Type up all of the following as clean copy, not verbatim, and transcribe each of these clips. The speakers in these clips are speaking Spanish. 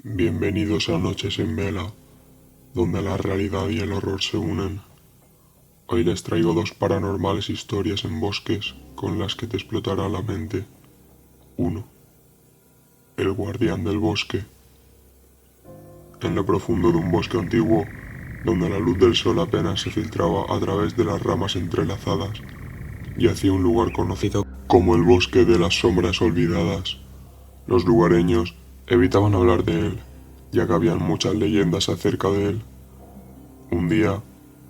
Bienvenidos a Noches en Vela, donde la realidad y el horror se unen. Hoy les traigo dos paranormales historias en bosques con las que te explotará la mente. 1. El guardián del bosque. En lo profundo de un bosque antiguo, donde la luz del sol apenas se filtraba a través de las ramas entrelazadas, yacía un lugar conocido como el Bosque de las Sombras Olvidadas. Los lugareños evitaban hablar de él, ya que habían muchas leyendas acerca de él. Un día,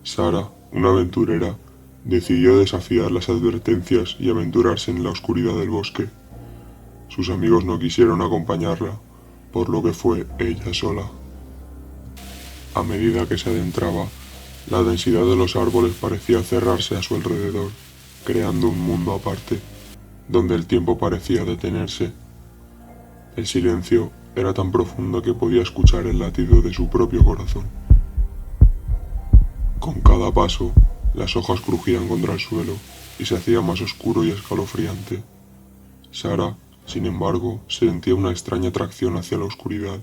Sara, una aventurera, decidió desafiar las advertencias y aventurarse en la oscuridad del bosque. Sus amigos no quisieron acompañarla, por lo que fue ella sola. A medida que se adentraba, la densidad de los árboles parecía cerrarse a su alrededor, creando un mundo aparte, donde el tiempo parecía detenerse. El silencio era tan profundo que podía escuchar el latido de su propio corazón. Con cada paso, las hojas crujían contra el suelo y se hacía más oscuro y escalofriante. Sara, sin embargo, sentía una extraña atracción hacia la oscuridad.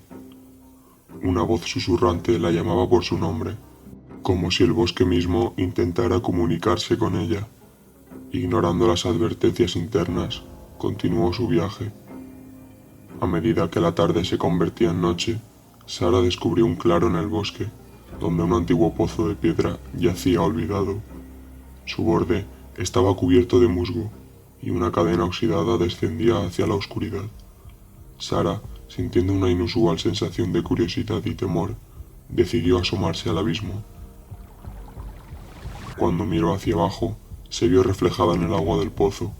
Una voz susurrante la llamaba por su nombre, como si el bosque mismo intentara comunicarse con ella. Ignorando las advertencias internas, continuó su viaje. A medida que la tarde se convertía en noche, Sara descubrió un claro en el bosque, donde un antiguo pozo de piedra yacía olvidado. Su borde estaba cubierto de musgo, y una cadena oxidada descendía hacia la oscuridad. Sara, sintiendo una inusual sensación de curiosidad y temor, decidió asomarse al abismo. Cuando miró hacia abajo, se vio reflejada en el agua del pozo,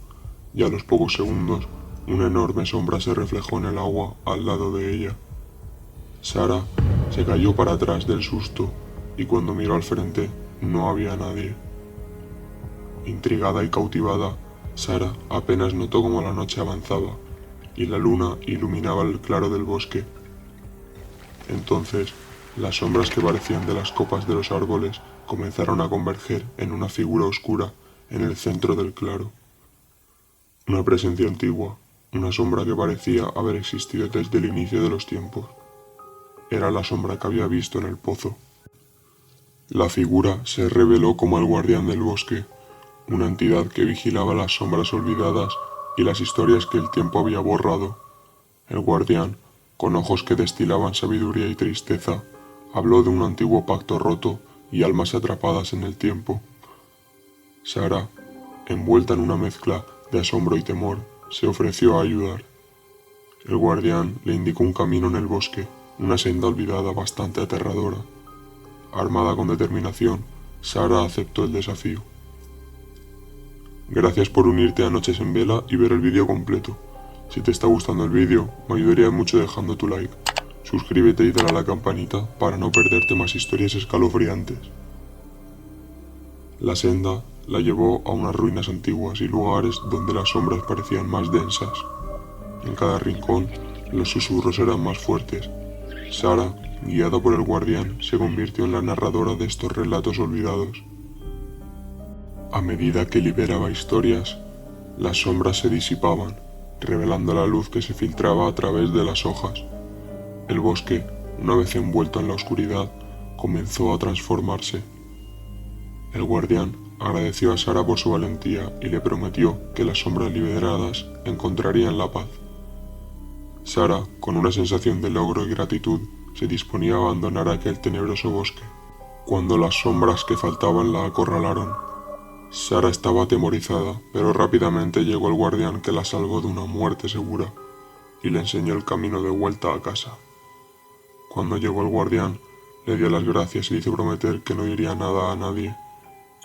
y a los pocos segundos, una enorme sombra se reflejó en el agua al lado de ella. Sara se cayó para atrás del susto, y cuando miró al frente, no había nadie. Intrigada y cautivada, Sara apenas notó cómo la noche avanzaba, y la luna iluminaba el claro del bosque. Entonces, las sombras que parecían de las copas de los árboles comenzaron a converger en una figura oscura en el centro del claro. Una presencia antigua, una sombra que parecía haber existido desde el inicio de los tiempos. Era la sombra que había visto en el pozo. La figura se reveló como el guardián del bosque, una entidad que vigilaba las sombras olvidadas y las historias que el tiempo había borrado. El guardián, con ojos que destilaban sabiduría y tristeza, habló de un antiguo pacto roto y almas atrapadas en el tiempo. Sara, envuelta en una mezcla de asombro y temor, se ofreció a ayudar. El guardián le indicó un camino en el bosque, una senda olvidada bastante aterradora. Armada con determinación, Sara aceptó el desafío. Gracias por unirte a Noches en Vela y ver el vídeo completo. Si te está gustando el vídeo, me ayudaría mucho dejando tu like. Suscríbete y dale a la campanita para no perderte más historias escalofriantes. La senda la llevó a unas ruinas antiguas y lugares donde las sombras parecían más densas. En cada rincón, los susurros eran más fuertes. Sara, guiada por el guardián, se convirtió en la narradora de estos relatos olvidados. A medida que liberaba historias, las sombras se disipaban, revelando la luz que se filtraba a través de las hojas. El bosque, una vez envuelto en la oscuridad, comenzó a transformarse. El guardián agradeció a Sara por su valentía y le prometió que las sombras liberadas encontrarían la paz. Sara, con una sensación de logro y gratitud, se disponía a abandonar aquel tenebroso bosque, cuando las sombras que faltaban la acorralaron. Sara estaba atemorizada, pero rápidamente llegó el guardián que la salvó de una muerte segura y le enseñó el camino de vuelta a casa. Cuando llegó el guardián, le dio las gracias y le hizo prometer que no diría nada a nadie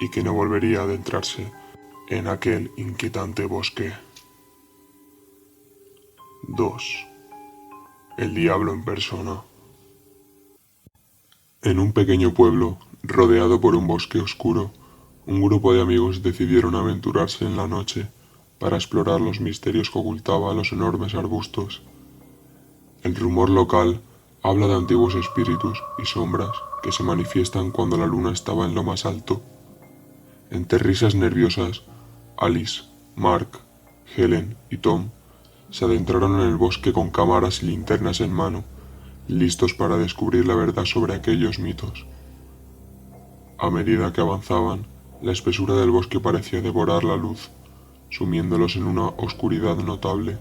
y que no volvería a adentrarse en aquel inquietante bosque. 2. El diablo en persona. En un pequeño pueblo, rodeado por un bosque oscuro, un grupo de amigos decidieron aventurarse en la noche para explorar los misterios que ocultaban los enormes arbustos. El rumor local habla de antiguos espíritus y sombras que se manifiestan cuando la luna estaba en lo más alto. Entre risas nerviosas, Alice, Mark, Helen y Tom se adentraron en el bosque con cámaras y linternas en mano, listos para descubrir la verdad sobre aquellos mitos. A medida que avanzaban, la espesura del bosque parecía devorar la luz, sumiéndolos en una oscuridad notable.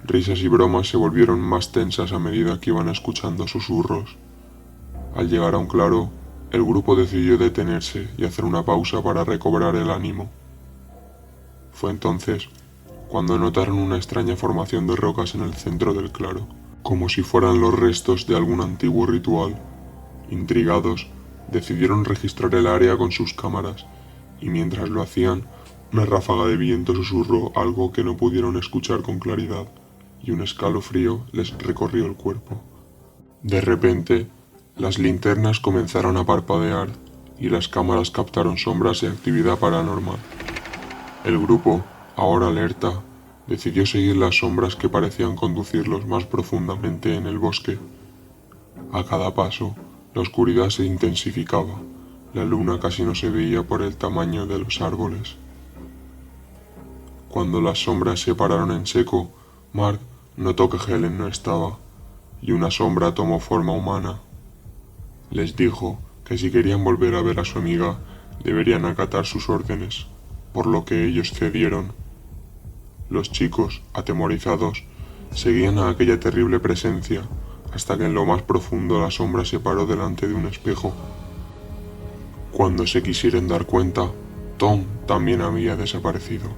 Risas y bromas se volvieron más tensas a medida que iban escuchando susurros. Al llegar a un claro, el grupo decidió detenerse y hacer una pausa para recobrar el ánimo. Fue entonces cuando notaron una extraña formación de rocas en el centro del claro, como si fueran los restos de algún antiguo ritual. Intrigados, decidieron registrar el área con sus cámaras, y mientras lo hacían, una ráfaga de viento susurró algo que no pudieron escuchar con claridad, y un escalofrío les recorrió el cuerpo. De repente, las linternas comenzaron a parpadear, y las cámaras captaron sombras y actividad paranormal. El grupo, ahora alerta, decidió seguir las sombras que parecían conducirlos más profundamente en el bosque. A cada paso, la oscuridad se intensificaba, la luna casi no se veía por el tamaño de los árboles. Cuando las sombras se pararon en seco, Mark notó que Helen no estaba, y una sombra tomó forma humana. Les dijo que si querían volver a ver a su amiga, deberían acatar sus órdenes, por lo que ellos cedieron. Los chicos, atemorizados, seguían a aquella terrible presencia, hasta que en lo más profundo la sombra se paró delante de un espejo. Cuando se quisieron dar cuenta, Tom también había desaparecido,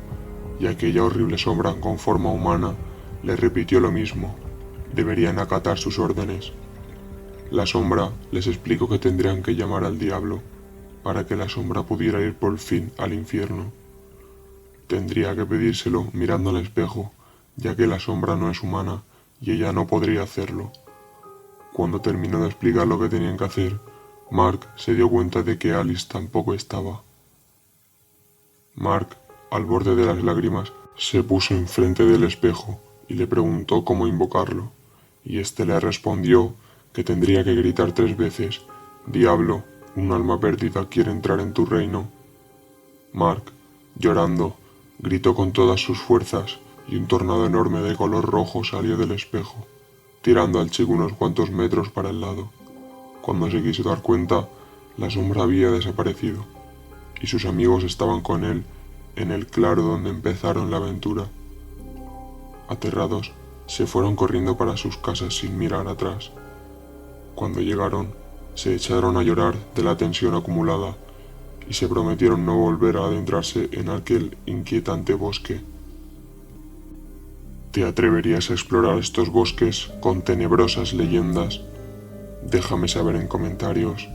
y aquella horrible sombra con forma humana le repitió lo mismo: deberían acatar sus órdenes. La sombra les explicó que tendrían que llamar al diablo, para que la sombra pudiera ir por fin al infierno. Tendría que pedírselo mirando al espejo, ya que la sombra no es humana y ella no podría hacerlo. Cuando terminó de explicar lo que tenían que hacer, Mark se dio cuenta de que Alice tampoco estaba. Mark, al borde de las lágrimas, se puso enfrente del espejo y le preguntó cómo invocarlo, y éste le respondió que tendría que gritar 3 veces: «Diablo, un alma perdida quiere entrar en tu reino». Mark, llorando, gritó con todas sus fuerzas y un tornado enorme de color rojo salió del espejo, tirando al chico unos cuantos metros para el lado. Cuando se quiso dar cuenta, la sombra había desaparecido, y sus amigos estaban con él en el claro donde empezaron la aventura. Aterrados, se fueron corriendo para sus casas sin mirar atrás. Cuando llegaron, se echaron a llorar de la tensión acumulada y se prometieron no volver a adentrarse en aquel inquietante bosque. ¿Te atreverías a explorar estos bosques con tenebrosas leyendas? Déjame saber en comentarios.